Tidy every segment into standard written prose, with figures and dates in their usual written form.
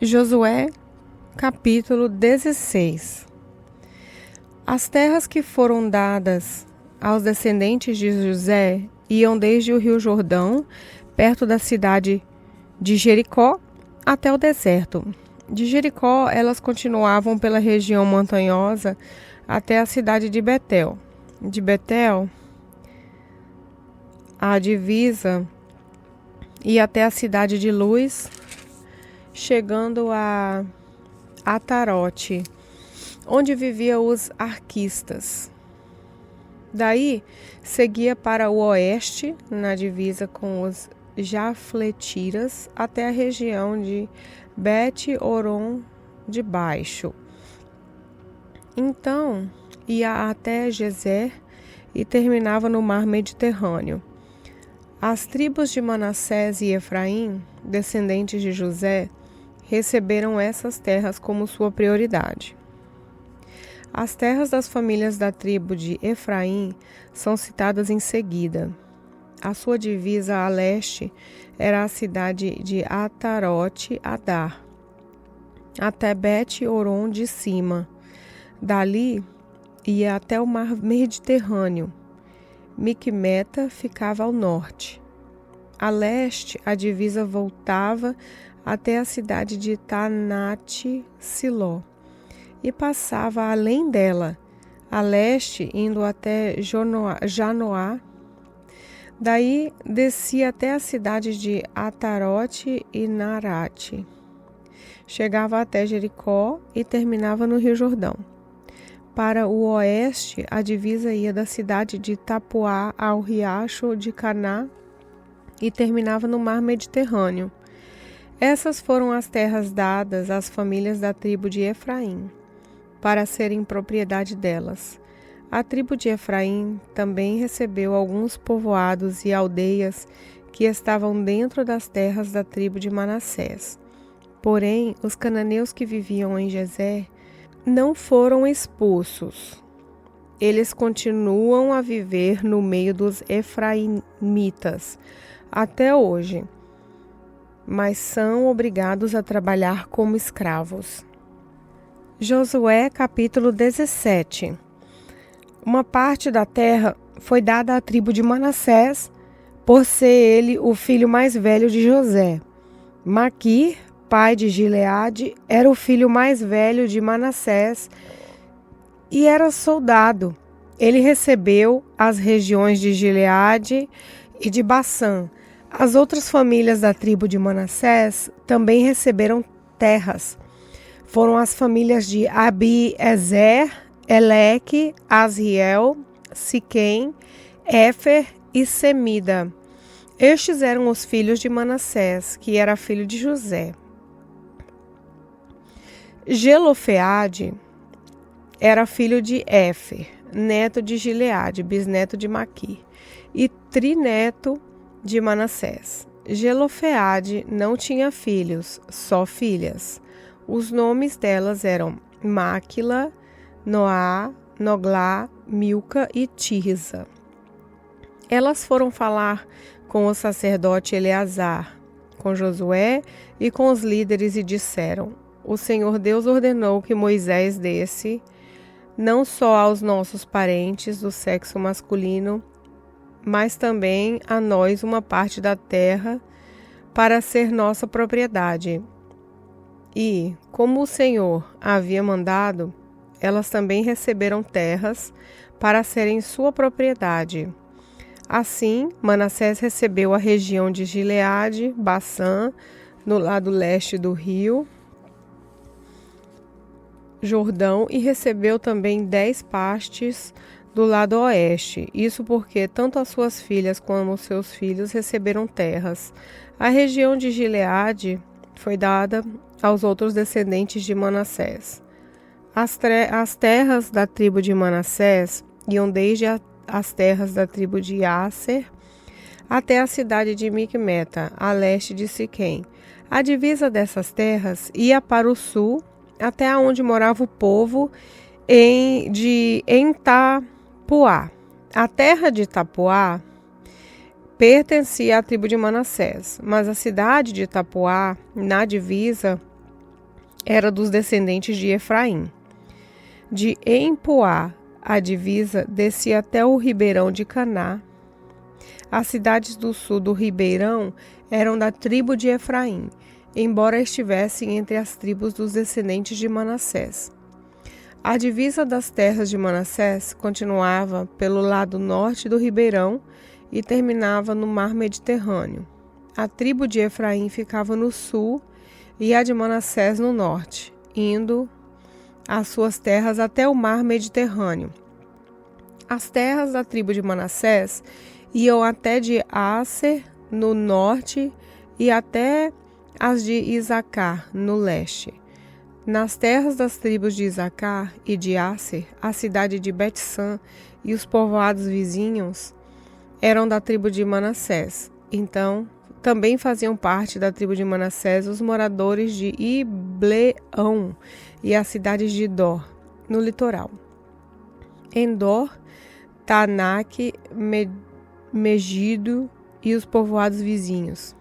Josué, capítulo 16. As terras que foram dadas aos descendentes de José iam desde o rio Jordão, perto da cidade de Jericó, até o deserto. De Jericó, elas continuavam pela região montanhosa até a cidade de Betel. De Betel, a divisa, e até a cidade de Luz, chegando a Atarote, onde viviam os arquistas. Daí, seguia para o oeste, na divisa com os jafletiras, até a região de Bet-Horon de Baixo. Então, ia até Gezer e terminava no mar Mediterrâneo. As tribos de Manassés e Efraim, descendentes de José, receberam essas terras como sua prioridade. As terras das famílias da tribo de Efraim são citadas em seguida. A sua divisa a leste era a cidade de Atarote Adar, até Bet-Horon de cima. Dali ia até o mar Mediterrâneo. Micmeta ficava ao norte. A leste, a divisa voltava até a cidade de Tanate-Siló e passava além dela, a leste, indo até Janoá. Daí descia até a cidade de Atarote e Narate. Chegava até Jericó e terminava no Rio Jordão. Para o oeste, a divisa ia da cidade de Tapuá ao riacho de Caná e terminava no mar Mediterrâneo. Essas foram as terras dadas às famílias da tribo de Efraim, para serem propriedade delas. A tribo de Efraim também recebeu alguns povoados e aldeias que estavam dentro das terras da tribo de Manassés. Porém, os cananeus que viviam em Gezer não foram expulsos. Eles continuam a viver no meio dos efraimitas até hoje, mas são obrigados a trabalhar como escravos. Josué, capítulo 17. Uma parte da terra foi dada à tribo de Manassés, por ser ele o filho mais velho de José. Maquir, pai de Gileade, era o filho mais velho de Manassés e era soldado. Ele recebeu as regiões de Gileade e de Bassã. As outras famílias da tribo de Manassés também receberam terras. Foram as famílias de Abiezer, Eleque, Asriel, Siquém, Éfer e Semida. Estes eram os filhos de Manassés, que era filho de José. Zelofeade era filho de Éfer, neto de Gileade, bisneto de Maquir, e trineto de Manassés. Zelofeade não tinha filhos, só filhas. Os nomes delas eram Máquila, Noá, Noglá, Milca e Tirza. Elas foram falar com o sacerdote Eleazar, com Josué e com os líderes e disseram: O Senhor Deus ordenou que Moisés desse, não só aos nossos parentes do sexo masculino, mas também a nós uma parte da terra para ser nossa propriedade. E, como o Senhor havia mandado, elas também receberam terras para serem sua propriedade. Assim, Manassés recebeu a região de Gileade, Bassã, no lado leste do rio Jordão, e recebeu também 10 partes do lado oeste. Isso porque tanto as suas filhas como os seus filhos receberam terras. A região de Gileade foi dada aos outros descendentes de Manassés. As terras da tribo de Manassés iam desde as terras da tribo de Aser até a cidade de Micmeta, a leste de Siquém. A divisa dessas terras ia para o sul, até onde morava o povo de Tapuá. A terra de Tapuá pertencia à tribo de Manassés, mas a cidade de Tapuá, na divisa, era dos descendentes de Efraim. De Empoá, a divisa, descia até o ribeirão de Caná. As cidades do sul do ribeirão eram da tribo de Efraim, embora estivessem entre as tribos dos descendentes de Manassés. A divisa das terras de Manassés continuava pelo lado norte do ribeirão e terminava no mar Mediterrâneo. A tribo de Efraim ficava no sul e a de Manassés no norte, indo as suas terras até o mar Mediterrâneo. As terras da tribo de Manassés iam até de Aser, no norte, e até as de Isacar, no leste. Nas terras das tribos de Isacar e de Aser, a cidade de Bet-San e os povoados vizinhos eram da tribo de Manassés. Então, também faziam parte da tribo de Manassés os moradores de Ibleão e as cidades de Dor, no litoral. Endor, Tanak, Megido e os povoados vizinhos.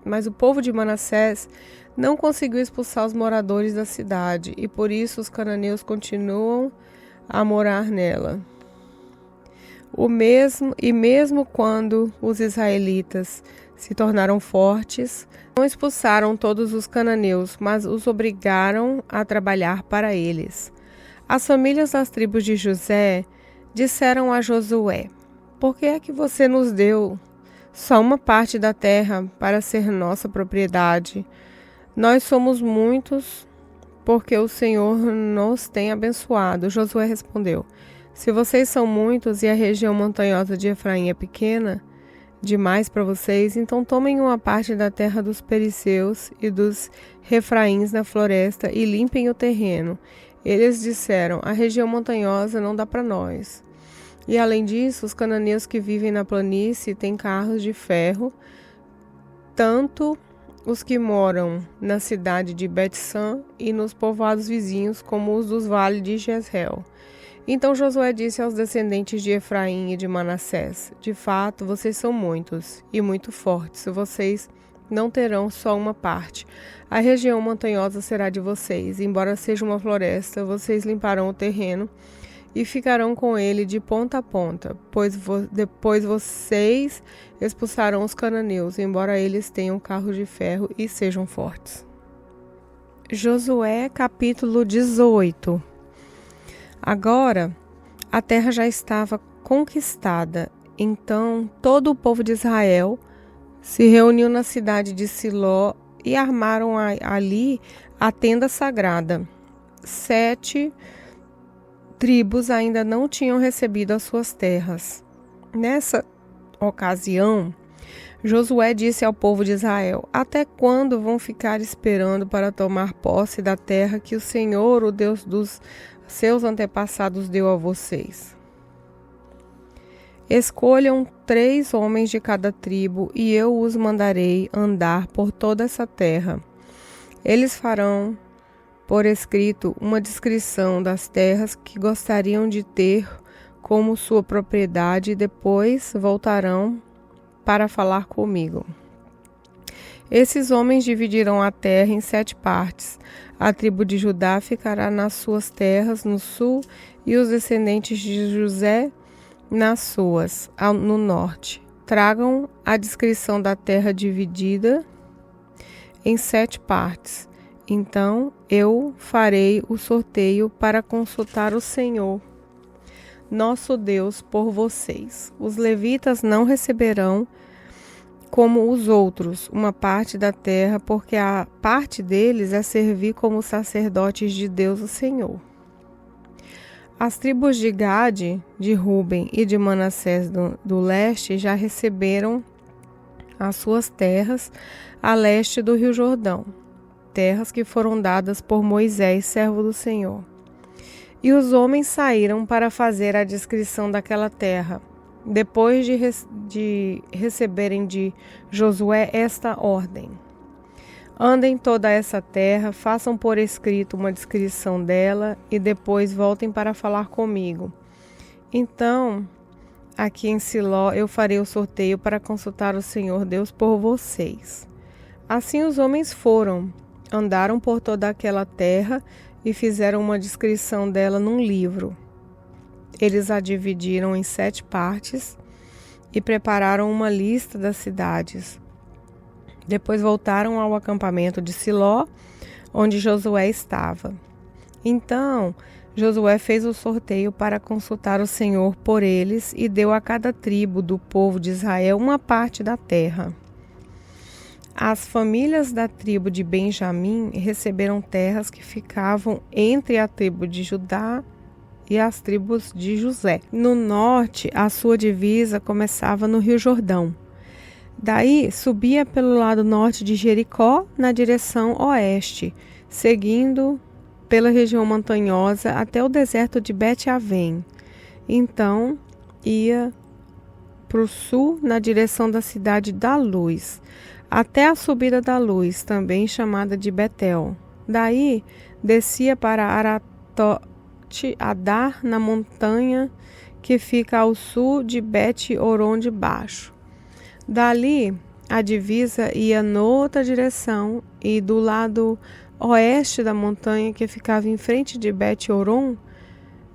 Mas o povo de Manassés não conseguiu expulsar os moradores da cidade, e por isso os cananeus continuam a morar nela. Mesmo quando os israelitas se tornaram fortes, não expulsaram todos os cananeus, mas os obrigaram a trabalhar para eles. As famílias das tribos de José disseram a Josué: "Por que é que você nos deu só uma parte da terra para ser nossa propriedade? Nós somos muitos, porque o Senhor nos tem abençoado." Josué respondeu: "Se vocês são muitos e a região montanhosa de Efraim é pequena demais para vocês, então tomem uma parte da terra dos perizeus e dos refraíns na floresta e limpem o terreno." Eles disseram: "A região montanhosa não dá para nós. E além disso, os cananeus que vivem na planície têm carros de ferro, tanto os que moram na cidade de Bet-San e nos povoados vizinhos, como os dos vales de Jezreel." Então Josué disse aos descendentes de Efraim e de Manassés: "De fato, vocês são muitos e muito fortes. Vocês não terão só uma parte. A região montanhosa será de vocês. Embora seja uma floresta, vocês limparão o terreno e ficarão com ele de ponta a ponta, pois depois vocês expulsarão os cananeus, embora eles tenham carros de ferro e sejam fortes." Josué capítulo 18. Agora, a terra já estava conquistada, então todo o povo de Israel se reuniu na cidade de Siló e armaram ali a tenda sagrada. 7 tribos ainda não tinham recebido as suas terras. Nessa ocasião, Josué disse ao povo de Israel: "Até quando vão ficar esperando para tomar posse da terra que o Senhor, o Deus dos seus antepassados, deu a vocês? Escolham 3 homens de cada tribo e eu os mandarei andar por toda essa terra. Eles farão por escrito uma descrição das terras que gostariam de ter como sua propriedade e depois voltarão para falar comigo. Esses homens dividirão a terra em 7 partes. A tribo de Judá ficará nas suas terras no sul e os descendentes de José nas suas, no norte. Tragam a descrição da terra dividida em 7 partes. Então eu farei o sorteio para consultar o Senhor, nosso Deus, por vocês. Os levitas não receberão, como os outros, uma parte da terra, porque a parte deles é servir como sacerdotes de Deus, o Senhor. As tribos de Gade, de Ruben e de Manassés do leste já receberam as suas terras a leste do Rio Jordão, terras que foram dadas por Moisés, servo do Senhor. E os homens saíram para fazer a descrição daquela terra, depois de receberem de Josué esta ordem: andem toda essa terra, façam por escrito uma descrição dela e depois voltem para falar comigo. Então, aqui em Siló eu farei o sorteio para consultar o Senhor Deus por vocês. Assim os homens foram, Andaram por toda aquela terra e fizeram uma descrição dela num livro. Eles a dividiram em 7 partes e prepararam uma lista das cidades. Depois voltaram ao acampamento de Siló, onde Josué estava. Então, Josué fez o sorteio para consultar o Senhor por eles e deu a cada tribo do povo de Israel uma parte da terra. As famílias da tribo de Benjamim receberam terras que ficavam entre a tribo de Judá e as tribos de José. No norte, a sua divisa começava no Rio Jordão. Daí, subia pelo lado norte de Jericó, na direção oeste, seguindo pela região montanhosa até o deserto de Bet-Avém. Então, ia para o sul, na direção da cidade da Luz, até a subida da Luz, também chamada de Betel. Daí, descia para Aratote-Adar, na montanha que fica ao sul de Bet-Horon de Baixo. Dali, a divisa ia noutra direção e do lado oeste da montanha que ficava em frente de Bet-Horon,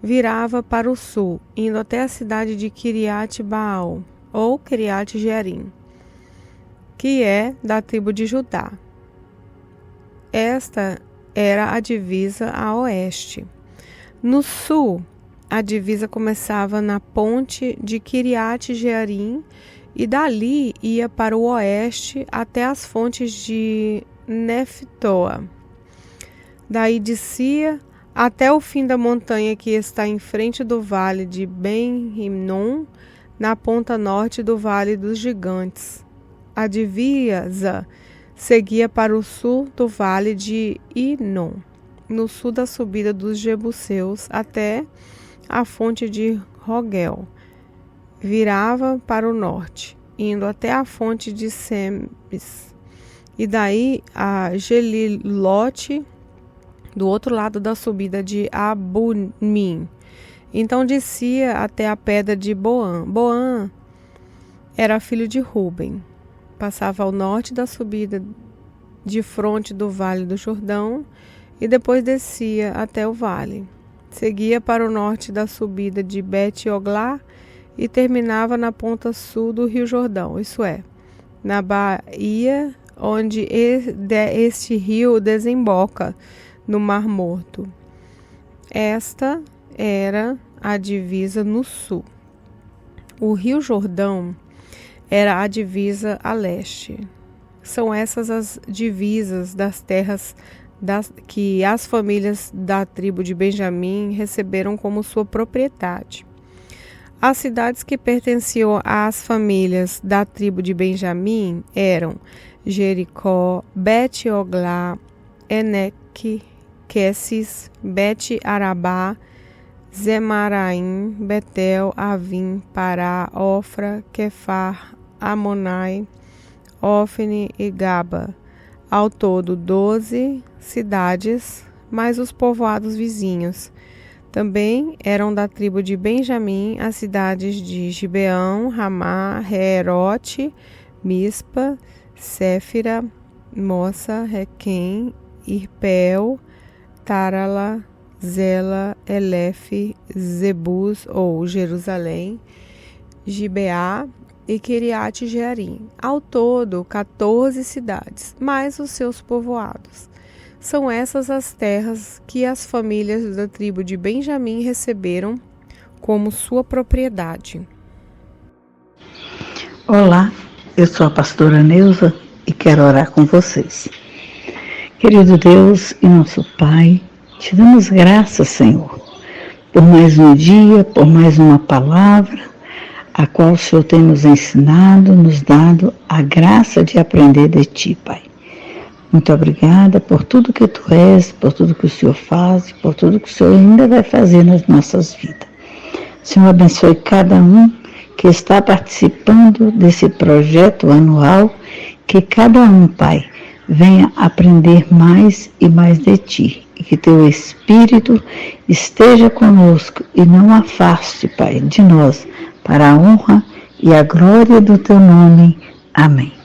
virava para o sul, indo até a cidade de Kiriat-Baal, ou Kiriat-Jearim, que é da tribo de Judá. Esta era a divisa a oeste. No sul, a divisa começava na ponte de Kiriat-Jearim e dali ia para o oeste até as fontes de Neftoa. Daí descia até o fim da montanha que está em frente do vale de Ben-Hinnom, na ponta norte do Vale dos Gigantes. A divisa seguia para o sul do Vale de Inom, no sul da subida dos Jebuseus, até a fonte de Rogel. Virava para o norte, indo até a fonte de Semes, e daí a Gelilote, do outro lado da subida de Abumim. Então descia até a pedra de Boã. Boã era filho de Ruben. Passava ao norte da subida de fronte do Vale do Jordão e depois descia até o vale. Seguia para o norte da subida de Bet-Oglá e terminava na ponta sul do Rio Jordão, isso é, na baía onde este rio desemboca no Mar Morto. Esta era a divisa no sul. O Rio Jordão era a divisa a leste. São essas as divisas das terras que as famílias da tribo de Benjamim receberam como sua propriedade. As cidades que pertenciam às famílias da tribo de Benjamim eram Jericó, Bet-Oglá, Eneque, Quessis, Bet-Arabá, Zemaraim, Betel, Avim, Pará, Ofra, Quefar, Amonai, Ofne e Gaba. Ao todo 12 cidades, mais os povoados vizinhos. Também eram da tribo de Benjamim as cidades de Gibeão, Ramá, Herote, Mispa, Séfira, Moça, Requém, Irpel, Tarala, Zela, Elefe, Zebus ou Jerusalém, Gibeá e Kiriat-Jearim. Ao todo, 14 cidades, mais os seus povoados. São essas as terras que as famílias da tribo de Benjamim receberam como sua propriedade. Olá, eu sou a pastora Neuza e quero orar com vocês. Querido Deus e nosso Pai, te damos graças, Senhor, por mais um dia, por mais uma palavra, a qual o Senhor tem nos ensinado, nos dado a graça de aprender de Ti, Pai. Muito obrigada por tudo que Tu és, por tudo que o Senhor faz, por tudo que o Senhor ainda vai fazer nas nossas vidas. Senhor, abençoe cada um que está participando desse projeto anual, que cada um, Pai, venha aprender mais e mais de Ti, e que Teu Espírito esteja conosco e não afaste, Pai, de nós, para a honra e a glória do Teu nome. Amém.